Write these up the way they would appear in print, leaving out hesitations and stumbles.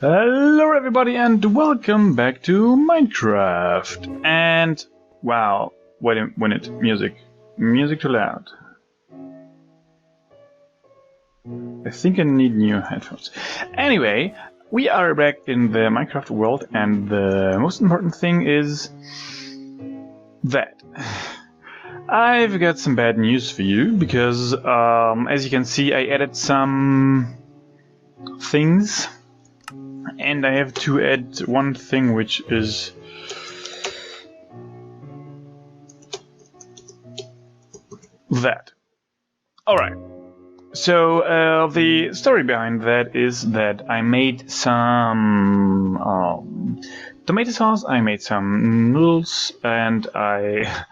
Hello everybody and welcome back to Minecraft. And wow, wait a minute, music too loud. I think I need new headphones. Anyway, we are back in the Minecraft world, and the most important thing is that I've got some bad news for you, because as you can see, I added some things, and I have to add one thing, which is that. Alright, so the story behind that is that I made some tomato sauce, I made some noodles, and I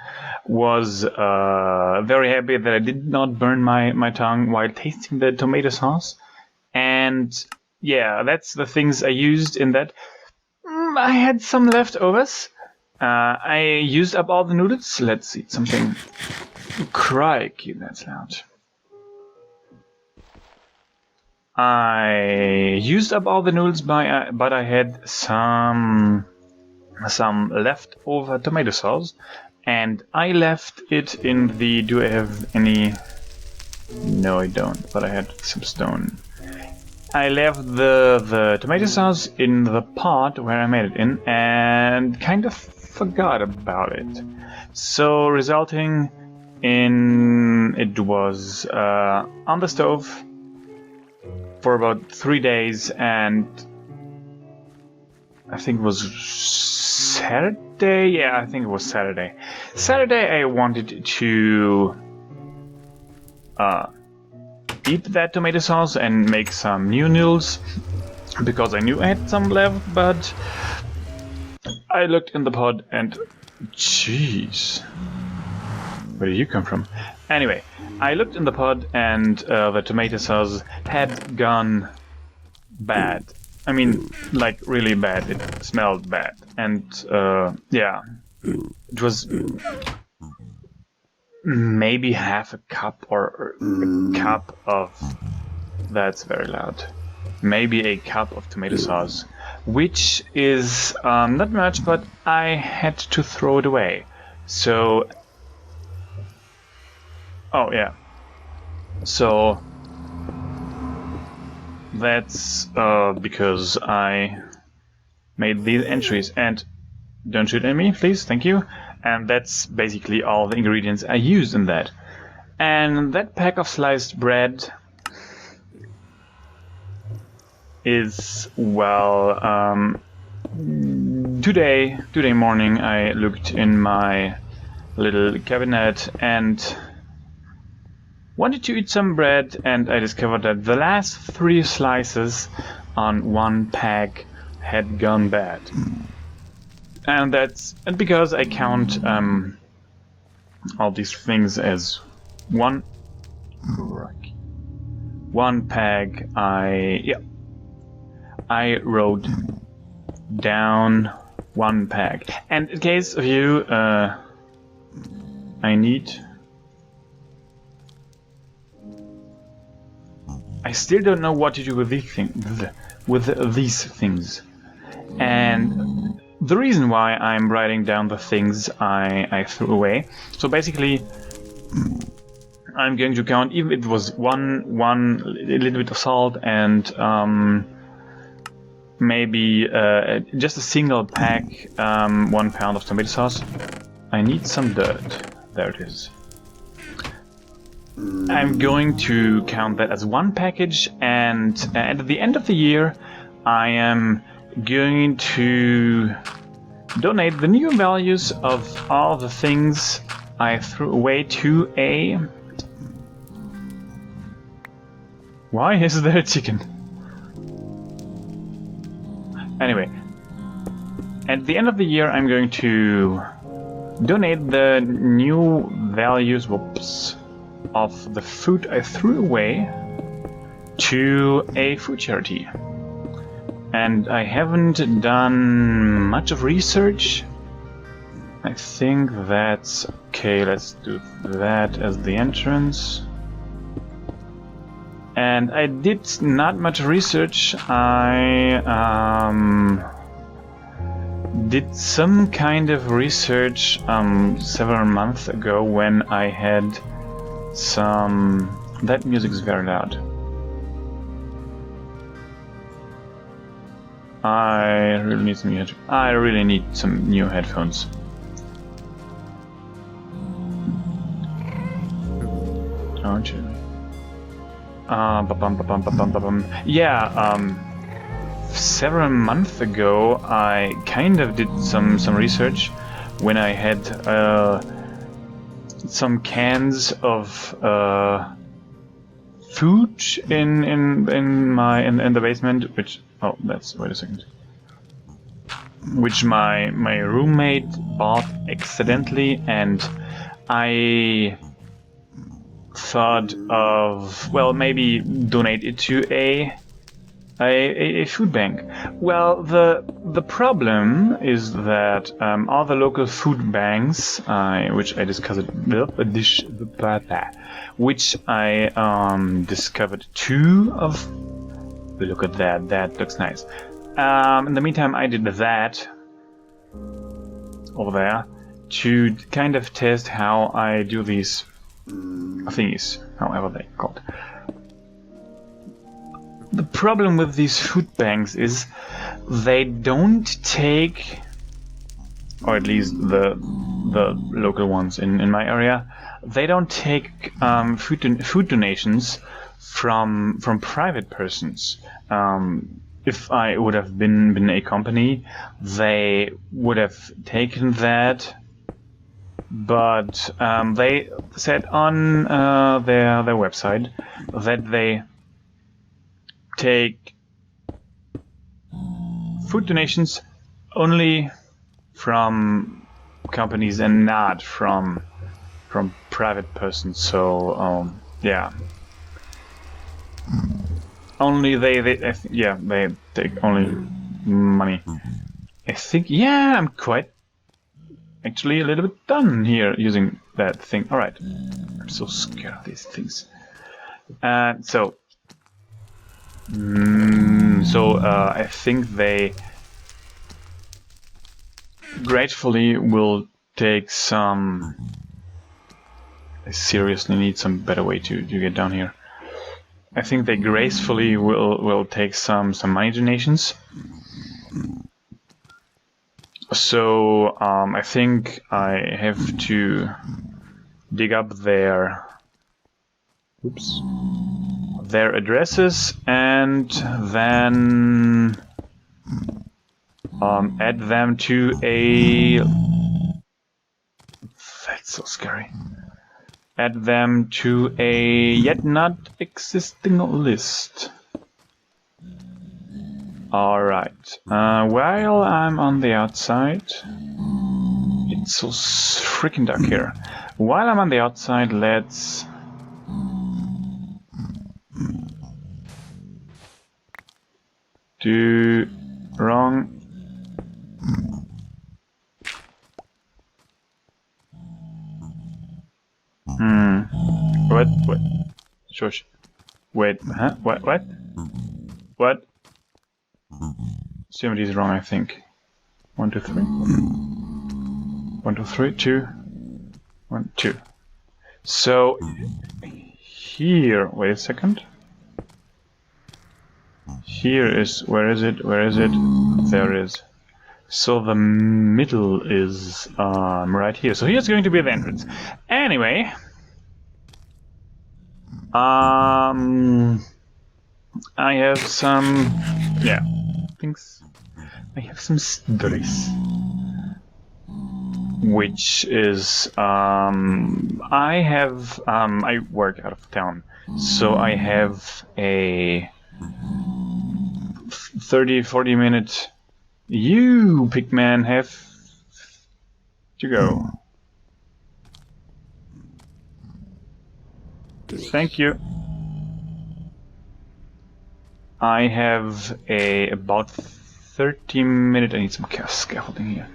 was very happy that I did not burn my tongue while tasting the tomato sauce. And yeah, that's the things I used in that. I had some leftovers. I used up all the noodles. Let's eat something. Crikey, that's loud. I used up all the noodles, but I had some leftover tomato sauce, and I left it in the. Do I have any? No, I don't. But I had some stone. I left the tomato sauce in the pot where I made it in, and kind of forgot about it. So resulting in it was on the stove for about 3 days, and I think it was Saturday. Yeah, I think it was Saturday. Saturday I wanted to eat that tomato sauce and make some new noodles, because I knew I had some left, but I looked in the pot and jeez, where did you come from? Anyway, I looked in the pot and the tomato sauce had gone bad. I mean, like really bad. It smelled bad, and yeah, it was maybe half a cup or a cup of, that's very loud, maybe a cup of tomato sauce, which is not much, but I had to throw it away. So oh yeah, so that's because I made these entries. And don't shoot at me, please, thank you. And that's basically all the ingredients I used in that. And that pack of sliced bread is, well, today morning I looked in my little cabinet and wanted to eat some bread, and I discovered that the last 3 slices on one pack had gone bad. And because I count all these things as one pack. I wrote down one pack. And in case of you, I still don't know what to do with these things, and the reason why I'm writing down the things I threw away. So basically, I'm going to count, even if it was one a little bit of salt and maybe just a single pack, 1 pound of tomato sauce. I need some dirt. There it is. I'm going to count that as one package, and at the end of the year, I am going to donate the new values of all the things I threw away to a... Why is there a chicken? Anyway, at the end of the year, I'm going to donate the new values, of the food I threw away to a food charity. And I haven't done much of research. I think that's okay. Let's do that as the entrance. And And I did not much research. I did some kind of research several months ago when I had some... That music is very loud. I really need some new headphones. Don't you? Yeah, several months ago I kind of did some research when I had some cans of food in the basement, which wait a second. Which my roommate bought accidentally, and I thought of, well, maybe donate it to a food bank. Well, the problem is that all the local food banks, which I discovered, which I discovered 2 of. Look at that. That looks nice. In the meantime, I did that over there to kind of test how I do these thingies, however they're called. The problem with these food banks is they don't take, or at least the local ones in my area, they don't take food donations from private persons. If I would have been a company, they would have taken that. But they said on their website that they take food donations only from companies and not from private persons. So yeah, only they take only money. I think, yeah, I'm quite actually a little bit done here using that thing. All right, I'm so scared of these things. So I think they gratefully will take some. I seriously need some better way to get down here. I think they gracefully will take some money donations. So I think I have to dig up their addresses and then add them to a... That's so scary. Add them to a yet not existing list. Alright, while I'm on the outside, it's so freaking dark here. While I'm on the outside, let's do wrong. What? Shush. Wait, huh? What? Somebody is wrong, I think. 1, 2, 3. 1, 2, 3, 2. 1, 2. So here, wait a second. Here is, where is it? There it is. So the middle is right here. So here's going to be the entrance. Anyway, I have some, things. I have some stories, which is I work out of town, so I have a 30-40 minute. You, Pigman, have to go. Thank you. I have about 30 minutes. I need some scaffolding here.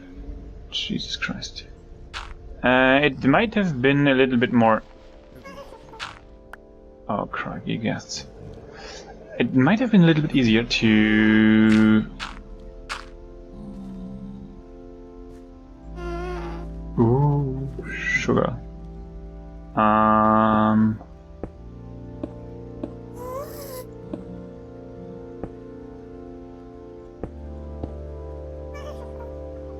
Jesus Christ. It might have been a little bit more. Oh, crikey, guests. it might have been a little bit easier to... Ooh, sugar.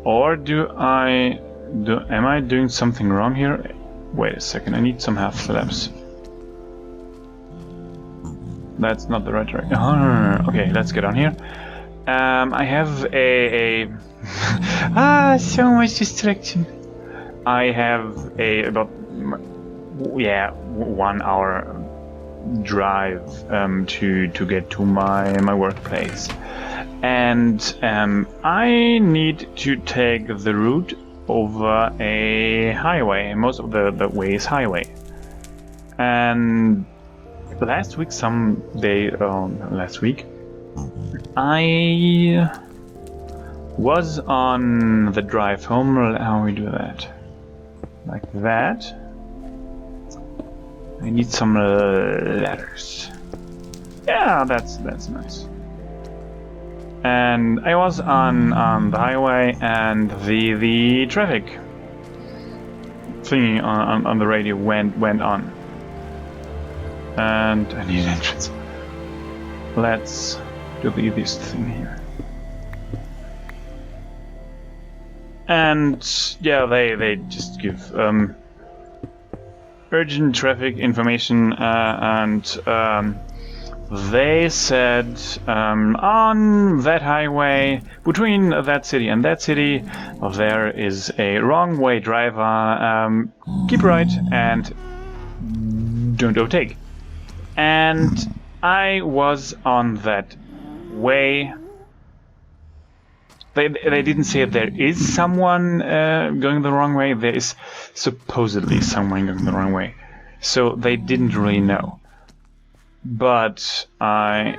Or am I doing something wrong here? Wait a second, I need some half slabs. That's not the right direction. Oh, okay, let's get on here. I have a so much distraction. I have about 1 hour drive to get to my workplace, and I need to take the route over a highway. Most of the way is highway, and last week I was on the drive home. How we do that? Like that. I need some letters. Yeah, that's nice. And I was on the highway, and the traffic thingy on the radio went on. And I need an entrance. Let's do the easiest thing here. And yeah, they just give urgent traffic information, and they said on that highway between that city and that city there is a wrong way driver. Keep right and don't overtake. And I was on that way. They didn't say there is someone going the wrong way. There is supposedly someone going the wrong way. So they didn't really know. But I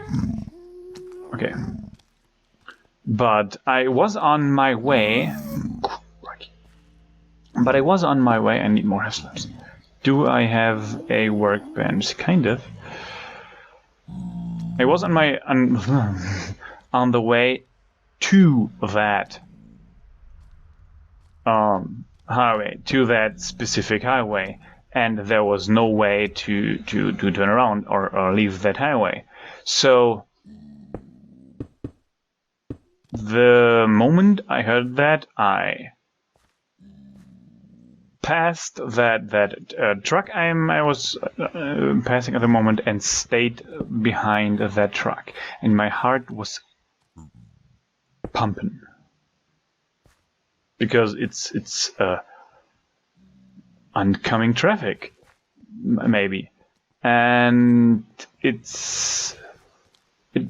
was on my way. I need more half slabs. Do I have a workbench? Kind of. I was on my on the way to that highway, to that specific highway, and there was no way to turn around or leave that highway. So the moment I heard that, I passed that truck I was passing at the moment and stayed behind that truck, and my heart was pumping because it's oncoming traffic, maybe, and it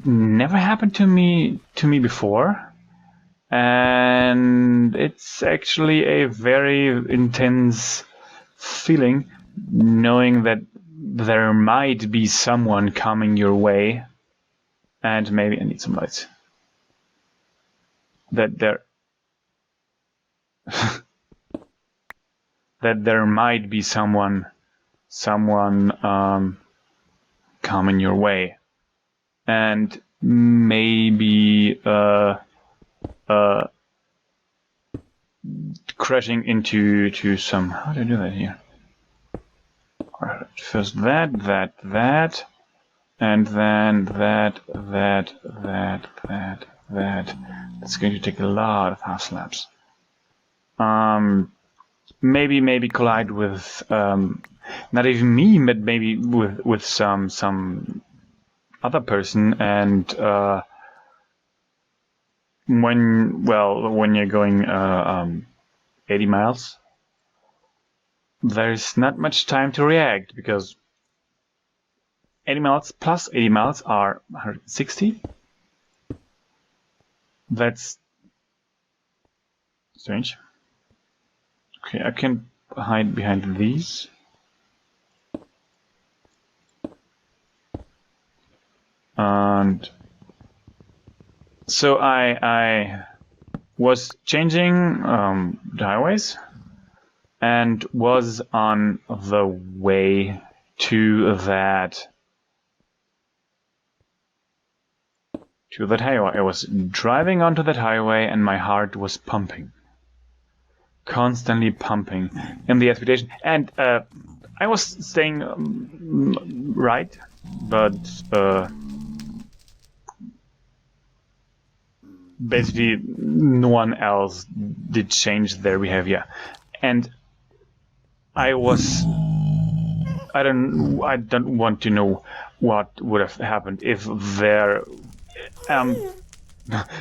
never happened to me before. And it's actually a very intense feeling, knowing that there might be someone coming your way, and maybe I need some lights. That there might be someone coming your way, and maybe crashing into some... How do I do that here? Alright, first that, and then that. It's going to take a lot of half slabs. Maybe collide with not even me, but maybe with some other person, and when you're going 80 miles, there's not much time to react, because 80 miles plus 80 miles are 160. That's strange. Okay, I can hide behind these. And so I was changing the highways and was on the way to that to that highway. I was driving onto that highway and my heart was pumping. Constantly pumping in the expectation. And I was staying right, but basically no one else did change their behavior. And I don't want to know what would have happened if there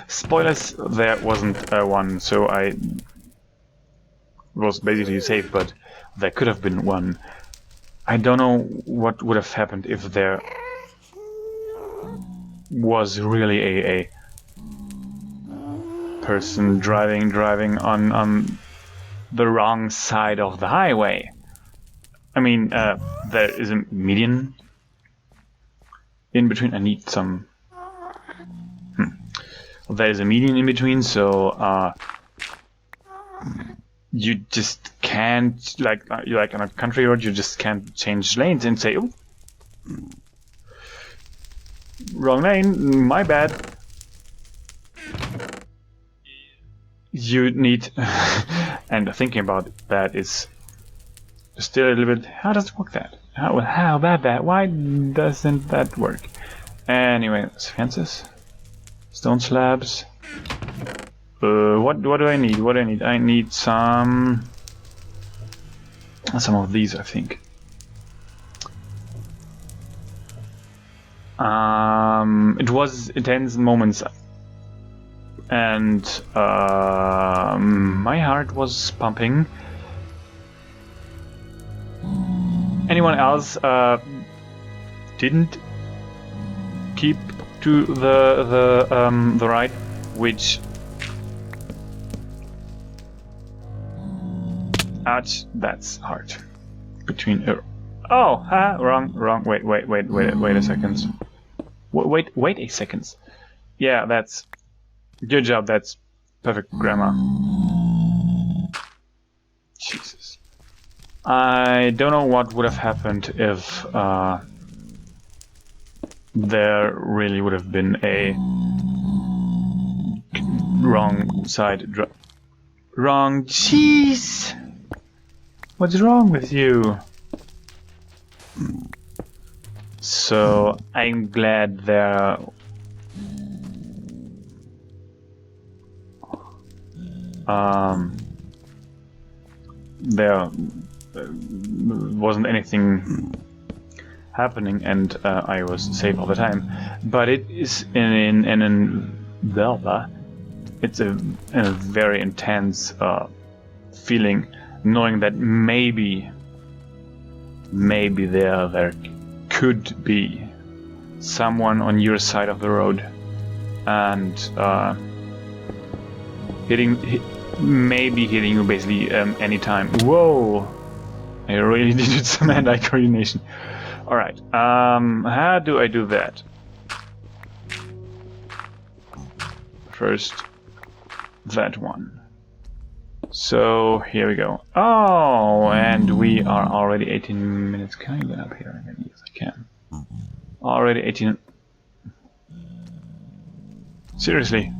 spoilers, there wasn't one, so I was basically safe, but there could have been one. I don't know what would have happened if there was really a person driving on the wrong side of the highway. I mean, there is a median in between. I need some. There is a median in between, so you just can't, like on a country road, you just can't change lanes and say, "Oh, wrong lane, my bad." You need, and thinking about that is still a little bit. How does it work? Why doesn't that work? Anyway, fences, stone slabs. What do I need? What do I need? I need some of these, I think. It was intense moments, and my heart was pumping. Anyone else didn't keep to the right, which. Ouch, that's hard. Between wrong. Wait a second. Wait a second. Yeah, that's good job. That's perfect grammar. Jesus. I don't know what would have happened if there really would have been a wrong side. Wrong. Jeez. What's wrong with you? So I'm glad there wasn't anything happening, and I was safe all the time. But it is it's a very intense feeling, knowing that maybe there could be someone on your side of the road, and maybe hitting you basically anytime. Whoa! I really needed some hand-eye coordination. All right. How do I do that? First, that one. So here we go. Oh, and we are already 18 minutes. Can I get up here? Yes, I can. Already 18. Seriously.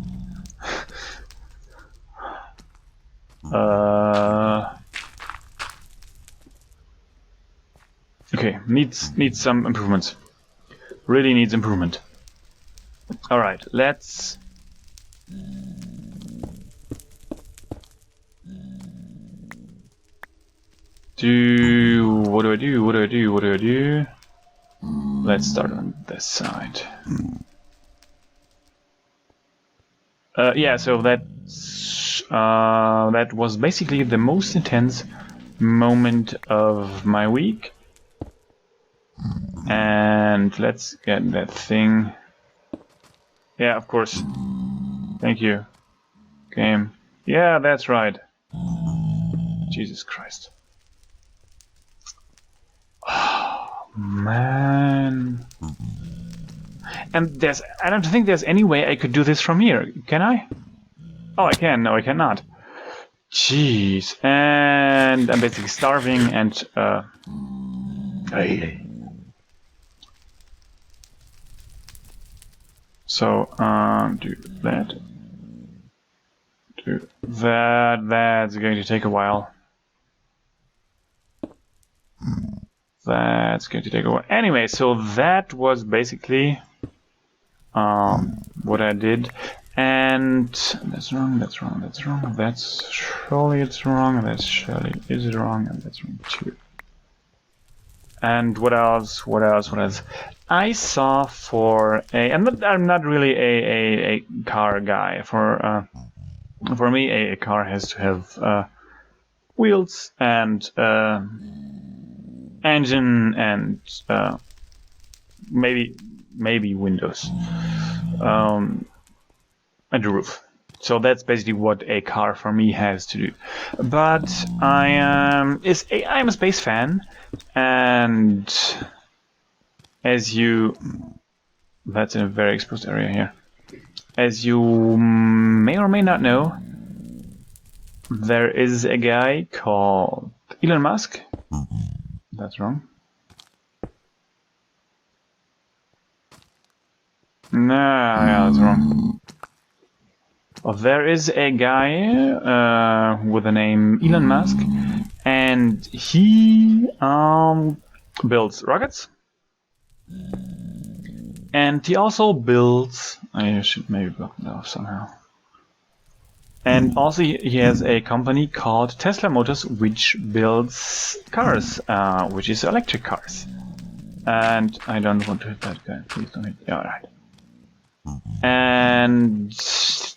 Okay, needs some improvements. Really needs improvement. All right, let's. What do I do? Let's start on this side. Yeah, so that was basically the most intense moment of my week. And let's get that thing. Yeah, of course. Thank you. Game. Yeah, that's right. Jesus Christ. Man. And I don't think there's any way I could do this from here. Can I? Oh, I can. No, I cannot. Jeez. And I'm basically starving and So do that. Do that. That's going to take a while. That's going to take a while. Anyway, so that was basically what I did. And that's wrong, that's wrong, that's wrong, that's surely it's wrong, that's surely is wrong, and that's wrong too. And what else? What else? What else? I saw for a. I'm not really a car guy. For me, a car has to have wheels and engine and maybe windows and a roof. So that's basically what a car for me has to do. But I'm a space fan, and as you, that's in a very exposed area here. As you may or may not know, there is a guy called Elon Musk. That's wrong. No, yeah, that's wrong. Well, there is a guy with the name Elon Musk, and he builds rockets, and he also builds. I should maybe block that off somehow. And also he has a company called Tesla Motors, which builds cars, which is electric cars. And I don't want to hit that guy. Please don't hit. Yeah, all right. And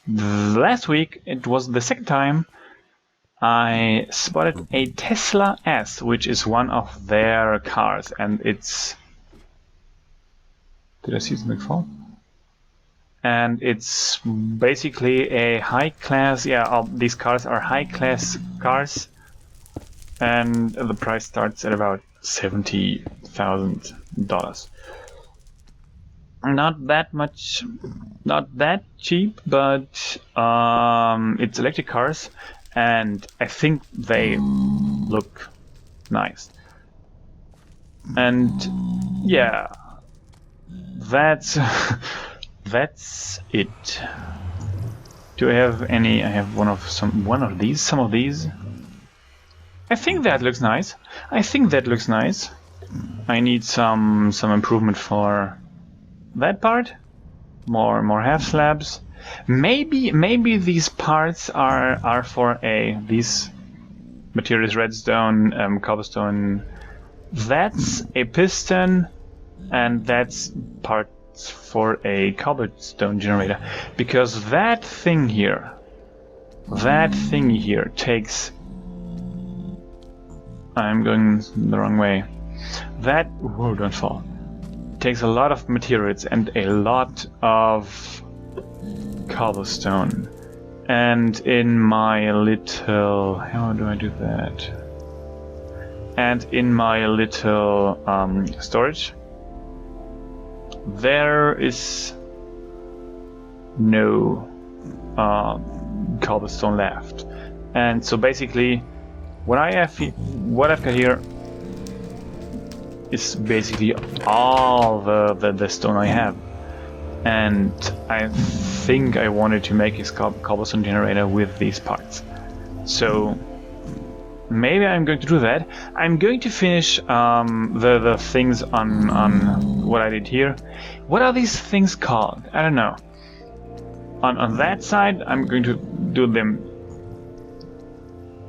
last week, it was the second time I spotted a Tesla S, which is one of their cars, and it's... Did I see something fall? And it's basically a high-class... Yeah, these cars are high-class cars, and the price starts at about $70,000. Not that much, not that cheap, but it's electric cars, and I think they look nice. And yeah, that's that's it. Do I have any? I have one of these. Some of these. I think that looks nice. I think that looks nice. I need some improvement for that part. More half slabs. Maybe these parts are for these materials: redstone, cobblestone. That's a piston, and that's parts for a cobblestone generator. Because that thing here takes. I'm going the wrong way. That whoa, don't fall. Takes a lot of materials and a lot of cobblestone. And in my little... How do I do that? And in my little storage, there is no cobblestone left. And so basically, what I've got here is basically all the stone I have, and I think I wanted to make a cobblestone generator with these parts. So maybe I'm going to do that. I'm going to finish the things on what I did here. What are these things called? I don't know. On that side, I'm going to do them.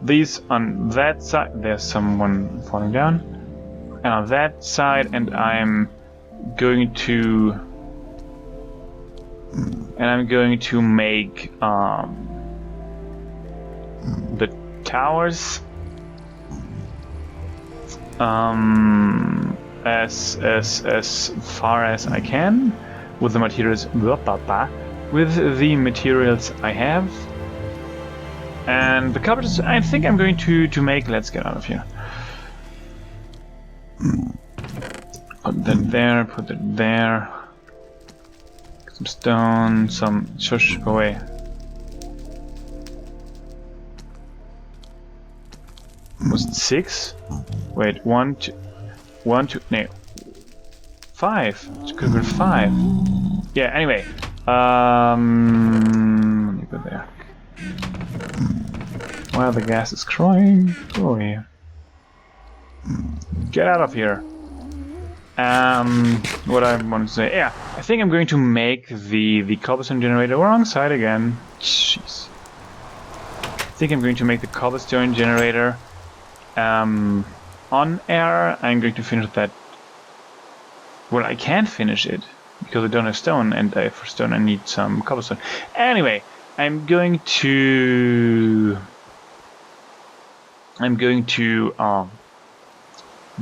These on that side. There's someone falling down. And on that side, and I'm going to make the towers as far as I can with the materials I have. And the cupboards, I think I'm going to make. Let's get out of here. Put that there, put it there. Some stone, some... Shush, go away. Was it 6? Wait, 1, 2... 1, 2... No. 5. It could have been 5. Yeah, anyway. Let me go there. Well, the gas is crying. Go away. Get out of here. What I want to say, yeah, I think I'm going to make the cobblestone generator. Wrong side again. Jeez. I think I'm going to make the cobblestone generator on air. I'm going to finish that. Well, I can't finish it because I don't have stone, and for stone I need some cobblestone. Anyway, I'm going to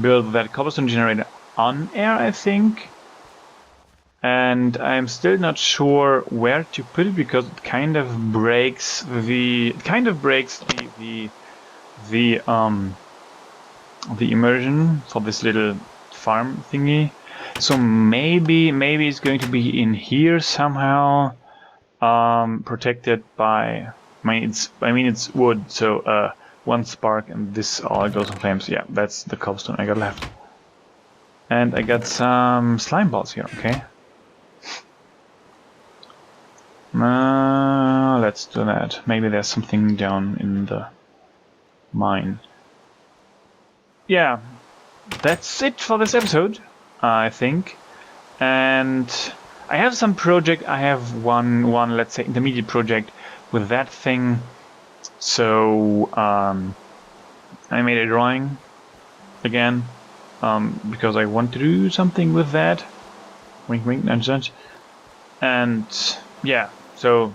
build that cobblestone generator on air, I think, and I'm still not sure where to put it because it kind of breaks the immersion for this little farm thingy. So maybe it's going to be in here somehow, protected by. I mean it's wood, so one spark and this all goes in flames. Yeah, that's the cobblestone I got left. And I got some slime balls here, okay. Let's do that. Maybe there's something down in the mine. Yeah, that's it for this episode, I think. And I have some project. I have one let's say intermediate project with that thing. So I made a drawing again. Because I want to do something with that. Wink, wink, nudge, nudge. And yeah, so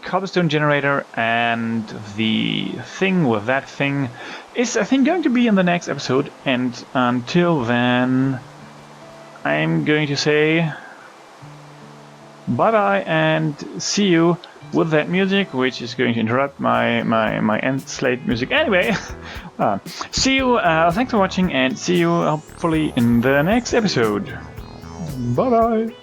cobblestone generator and the thing with that thing is, I think, going to be in the next episode. And until then, I'm going to say bye bye and see you with that music, which is going to interrupt my end slate music. Anyway, see you. Thanks for watching, and see you hopefully in the next episode. Bye bye.